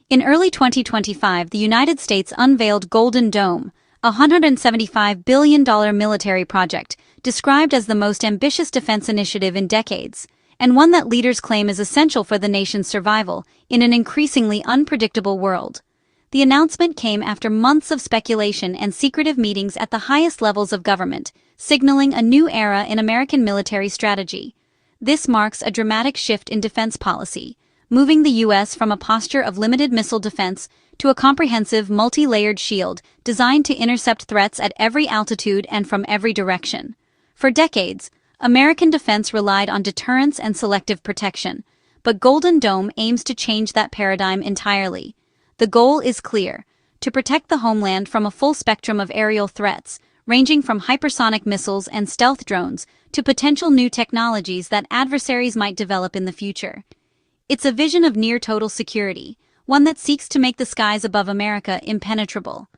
In early 2025, the United States unveiled Golden Dome, a $175 billion military project, described as the most ambitious defense initiative in decades, and one that leaders claim is essential for the nation's survival in an increasingly unpredictable world. The announcement came after months of speculation and secretive meetings at the highest levels of government, signaling a new era in American military strategy. This marks a dramatic shift in defense policy, moving the U.S. from a posture of limited missile defense to a comprehensive, multi-layered shield designed to intercept threats at every altitude and from every direction. For decades, American defense relied on deterrence and selective protection, but Golden Dome aims to change that paradigm entirely. The goal is clear: to protect the homeland from a full spectrum of aerial threats, ranging from hypersonic missiles and stealth drones to potential new technologies that adversaries might develop in the future. It's a vision of near-total security, one that seeks to make the skies above America impenetrable.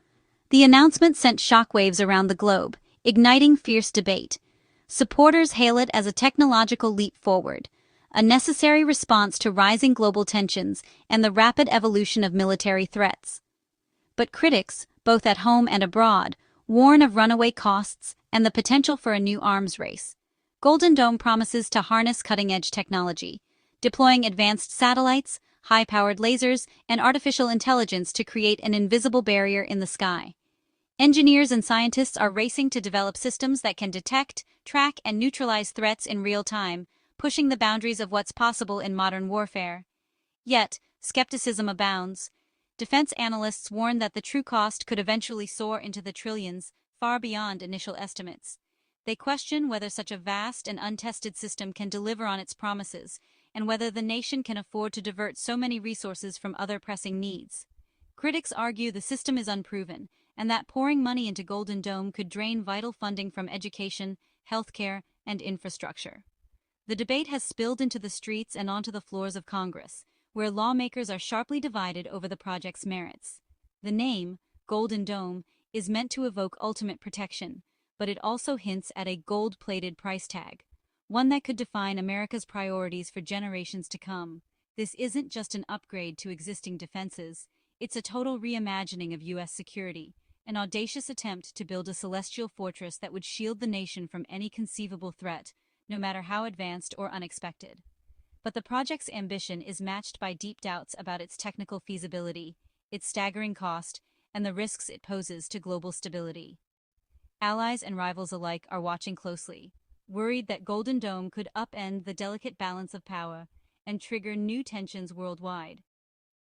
The announcement sent shockwaves around the globe, igniting fierce debate. Supporters hail it as a technological leap forward, a necessary response to rising global tensions and the rapid evolution of military threats. But critics, both at home and abroad, warn of runaway costs and the potential for a new arms race. Golden Dome promises to harness cutting-edge technology, deploying advanced satellites, high-powered lasers, and artificial intelligence to create an invisible barrier in the sky. Engineers and scientists are racing to develop systems that can detect, track, and neutralize threats in real time, pushing the boundaries of what's possible in modern warfare. Yet, skepticism abounds. Defense analysts warn that the true cost could eventually soar into the trillions, far beyond initial estimates. They question whether such a vast and untested system can deliver on its promises, and whether the nation can afford to divert so many resources from other pressing needs. Critics argue the system is unproven, and that pouring money into Golden Dome could drain vital funding from education, healthcare, and infrastructure. The debate has spilled into the streets and onto the floors of Congress, where lawmakers are sharply divided over the project's merits. The name, Golden Dome, is meant to evoke ultimate protection, but it also hints at a gold-plated price tag, one that could define America's priorities for generations to come. This isn't just an upgrade to existing defenses, it's a total reimagining of U.S. security, an audacious attempt to build a celestial fortress that would shield the nation from any conceivable threat, no matter how advanced or unexpected. But the project's ambition is matched by deep doubts about its technical feasibility, its staggering cost, and the risks it poses to global stability. Allies and rivals alike are watching closely, worried that Golden Dome could upend the delicate balance of power and trigger new tensions worldwide.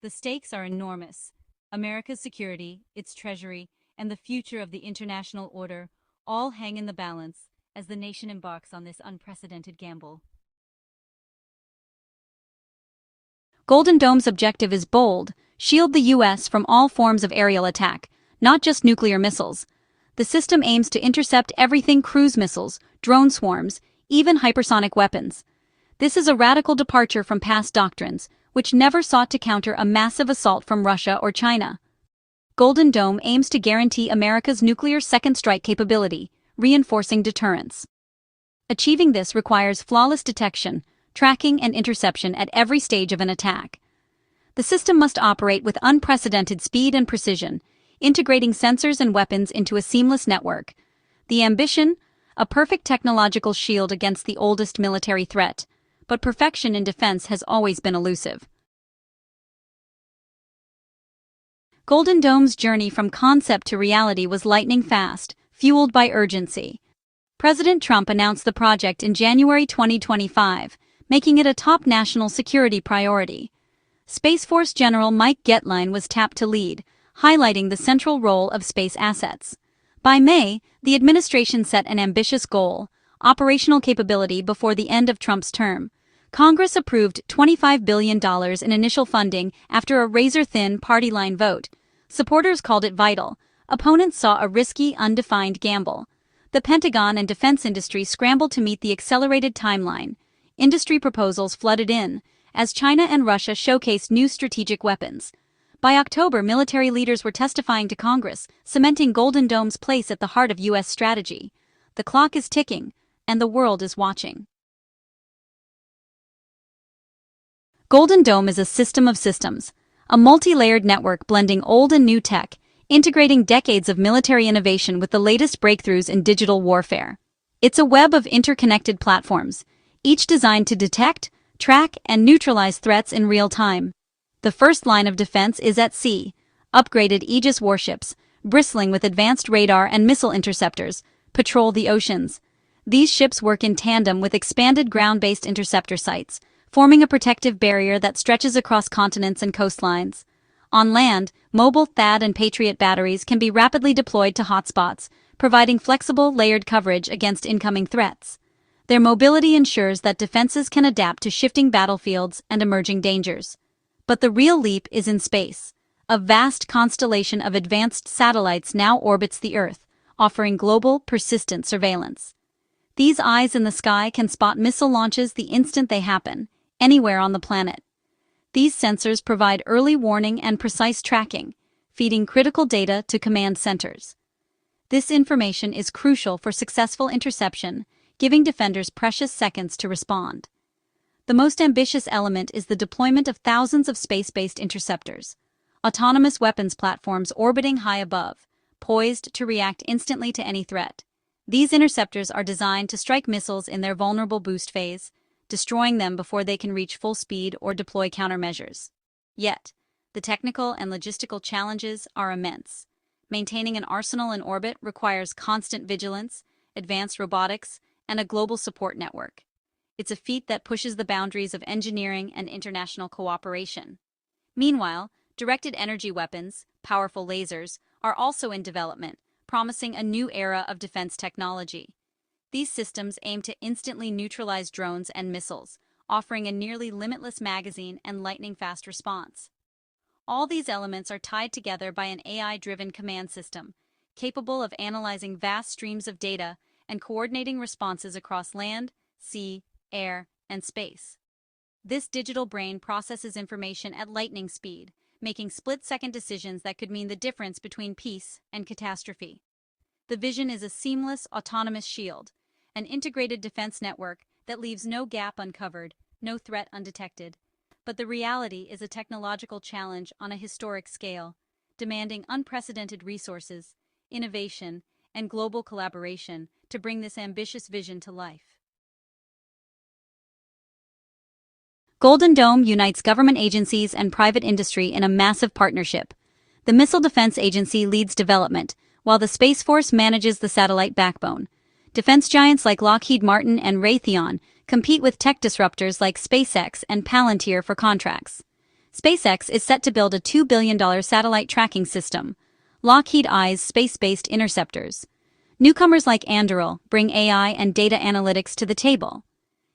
The stakes are enormous. America's security, its treasury, and the future of the international order all hang in the balance as the nation embarks on this unprecedented gamble. Golden Dome's objective is bold: shield the U.S. from all forms of aerial attack, not just nuclear missiles. The system aims to intercept everything: cruise missiles, drone swarms, even hypersonic weapons. This is a radical departure from past doctrines, which never sought to counter a massive assault from Russia or China. Golden Dome aims to guarantee America's nuclear second strike capability, reinforcing deterrence. Achieving this requires flawless detection, tracking, and interception at every stage of an attack. The system must operate with unprecedented speed and precision, integrating sensors and weapons into a seamless network. The ambition: a perfect technological shield against the oldest military threat, but perfection in defense has always been elusive. Golden Dome's journey from concept to reality was lightning fast, fueled by urgency. President Trump announced the project in January 2025, making it a top national security priority. Space Force General Mike Getline was tapped to lead, highlighting the central role of space assets. By May, the administration set an ambitious goal: operational capability before the end of Trump's term. Congress approved $25 billion in initial funding after a razor-thin party line vote. Supporters called it vital. Opponents saw a risky, undefined gamble. The Pentagon and defense industry scrambled to meet the accelerated timeline. Industry proposals flooded in, as China and Russia showcased new strategic weapons. By October, military leaders were testifying to Congress, cementing Golden Dome's place at the heart of U.S. strategy. The clock is ticking, and the world is watching. Golden Dome is a system of systems, a multi-layered network blending old and new tech, integrating decades of military innovation with the latest breakthroughs in digital warfare. It's a web of interconnected platforms, each designed to detect, track, and neutralize threats in real time. The first line of defense is at sea, upgraded Aegis warships, bristling with advanced radar and missile interceptors, patrol the oceans. These ships work in tandem with expanded ground-based interceptor sites, forming a protective barrier that stretches across continents and coastlines. On land, mobile THAAD and Patriot batteries can be rapidly deployed to hotspots, providing flexible, layered coverage against incoming threats. Their mobility ensures that defenses can adapt to shifting battlefields and emerging dangers. But the real leap is in space. A vast constellation of advanced satellites now orbits the Earth, offering global, persistent surveillance. These eyes in the sky can spot missile launches the instant they happen, anywhere on the planet. These sensors provide early warning and precise tracking, feeding critical data to command centers. This information is crucial for successful interception, giving defenders precious seconds to respond. The most ambitious element is the deployment of thousands of space-based interceptors, autonomous weapons platforms orbiting high above, poised to react instantly to any threat. These interceptors are designed to strike missiles in their vulnerable boost phase, destroying them before they can reach full speed or deploy countermeasures. Yet, the technical and logistical challenges are immense. Maintaining an arsenal in orbit requires constant vigilance, advanced robotics, and a global support network. It's a feat that pushes the boundaries of engineering and international cooperation. Meanwhile, directed energy weapons, powerful lasers, are also in development, promising a new era of defense technology. These systems aim to instantly neutralize drones and missiles, offering a nearly limitless magazine and lightning-fast response. All these elements are tied together by an AI-driven command system, capable of analyzing vast streams of data and coordinating responses across land, sea, air, and space. This digital brain processes information at lightning speed, making split-second decisions that could mean the difference between peace and catastrophe. The vision is a seamless, autonomous shield, an integrated defense network that leaves no gap uncovered, no threat undetected. But the reality is a technological challenge on a historic scale, demanding unprecedented resources, innovation, and global collaboration to bring this ambitious vision to life. Golden Dome unites government agencies and private industry in a massive partnership. The Missile Defense Agency leads development, while the Space Force manages the satellite backbone. Defense giants like Lockheed Martin and Raytheon compete with tech disruptors like SpaceX and Palantir for contracts. SpaceX is set to build a $2 billion satellite tracking system. Lockheed eyes space-based interceptors. Newcomers like Anduril bring AI and data analytics to the table.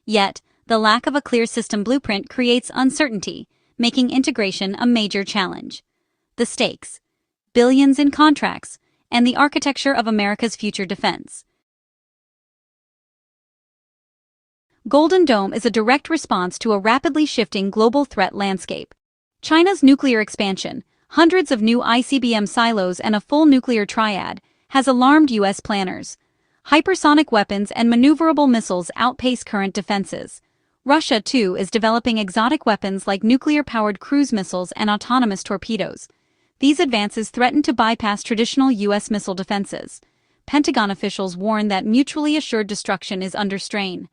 Yet, the lack of a clear system blueprint creates uncertainty, making integration a major challenge. The stakes: billions in contracts, and the architecture of America's future defense. Golden Dome is a direct response to a rapidly shifting global threat landscape. China's nuclear expansion, hundreds of new ICBM silos and a full nuclear triad, has alarmed U.S. planners. Hypersonic weapons and maneuverable missiles outpace current defenses. Russia, too, is developing exotic weapons like nuclear-powered cruise missiles and autonomous torpedoes. These advances threaten to bypass traditional U.S. missile defenses. Pentagon officials warn that mutually assured destruction is under strain.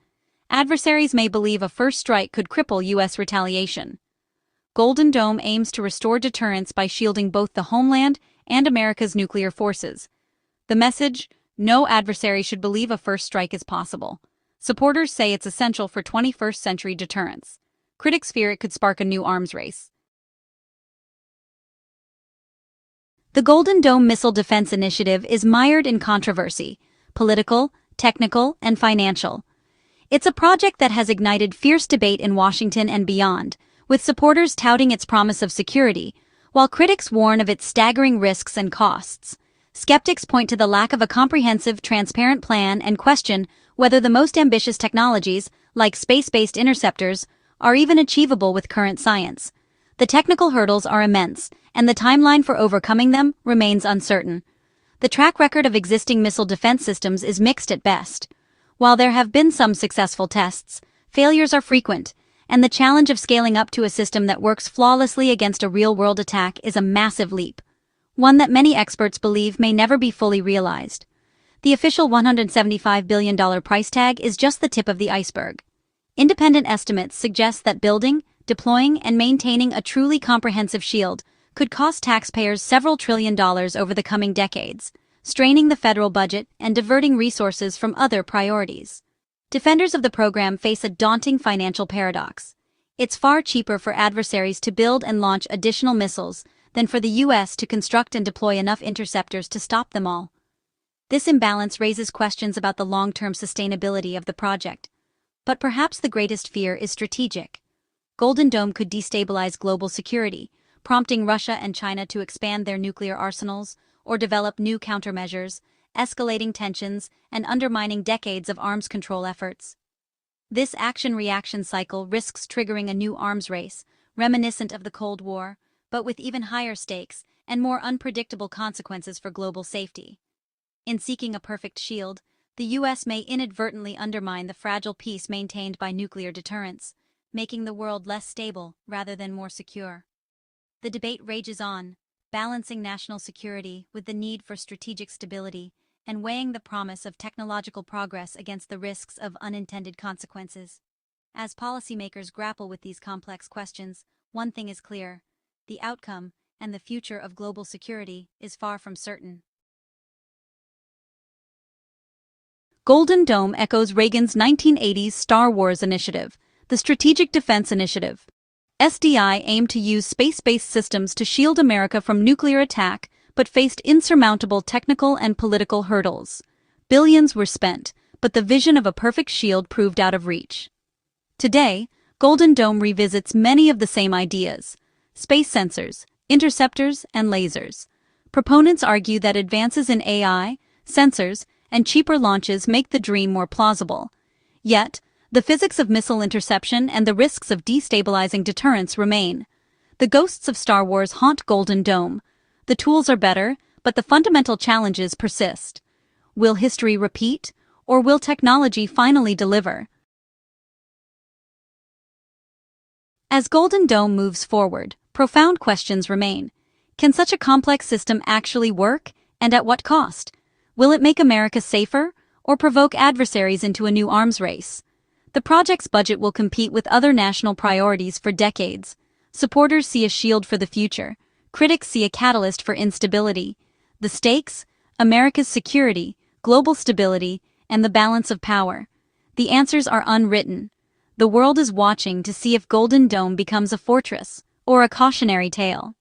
Adversaries may believe a first strike could cripple U.S. retaliation. Golden Dome aims to restore deterrence by shielding both the homeland and America's nuclear forces. The message: no adversary should believe a first strike is possible. Supporters say it's essential for 21st century deterrence. Critics fear it could spark a new arms race. The Golden Dome Missile Defense Initiative is mired in controversy: political, technical, and financial. It's a project that has ignited fierce debate in Washington and beyond, with supporters touting its promise of security, while critics warn of its staggering risks and costs. Skeptics point to the lack of a comprehensive, transparent plan and question whether the most ambitious technologies, like space-based interceptors, are even achievable with current science. The technical hurdles are immense, and the timeline for overcoming them remains uncertain. The track record of existing missile defense systems is mixed at best. While there have been some successful tests, failures are frequent, and the challenge of scaling up to a system that works flawlessly against a real-world attack is a massive leap, one that many experts believe may never be fully realized. The official $175 billion price tag is just the tip of the iceberg. Independent estimates suggest that building, deploying, and maintaining a truly comprehensive shield could cost taxpayers several $1 trillion over the coming decades, straining the federal budget and diverting resources from other priorities. Defenders of the program face a daunting financial paradox. It's far cheaper for adversaries to build and launch additional missiles than for the U.S. to construct and deploy enough interceptors to stop them all. This imbalance raises questions about the long-term sustainability of the project. But perhaps the greatest fear is strategic. Golden Dome could destabilize global security, prompting Russia and China to expand their nuclear arsenals or develop new countermeasures, escalating tensions and undermining decades of arms control efforts. This action-reaction cycle risks triggering a new arms race, reminiscent of the Cold War, but with even higher stakes and more unpredictable consequences for global safety. In seeking a perfect shield, the U.S. may inadvertently undermine the fragile peace maintained by nuclear deterrence, making the world less stable rather than more secure. The debate rages on, balancing national security with the need for strategic stability and weighing the promise of technological progress against the risks of unintended consequences. As policymakers grapple with these complex questions, one thing is clear: the outcome and the future of global security is far from certain. Golden Dome echoes Reagan's 1980s Star Wars initiative, the Strategic Defense Initiative. SDI aimed to use space-based systems to shield America from nuclear attack, but faced insurmountable technical and political hurdles. Billions were spent, but the vision of a perfect shield proved out of reach. Today, Golden Dome revisits many of the same ideas: space sensors, interceptors, and lasers. Proponents argue that advances in AI, sensors, and cheaper launches make the dream more plausible. Yet, the physics of missile interception and the risks of destabilizing deterrence remain. The ghosts of Star Wars haunt Golden Dome. The tools are better, but the fundamental challenges persist. Will history repeat, or will technology finally deliver? As Golden Dome moves forward, profound questions remain. Can such a complex system actually work, and at what cost? Will it make America safer, or provoke adversaries into a new arms race? The project's budget will compete with other national priorities for decades. Supporters see a shield for the future. Critics see a catalyst for instability. The stakes? America's security, global stability, and the balance of power. The answers are unwritten. The world is watching to see if Golden Dome becomes a fortress or a cautionary tale.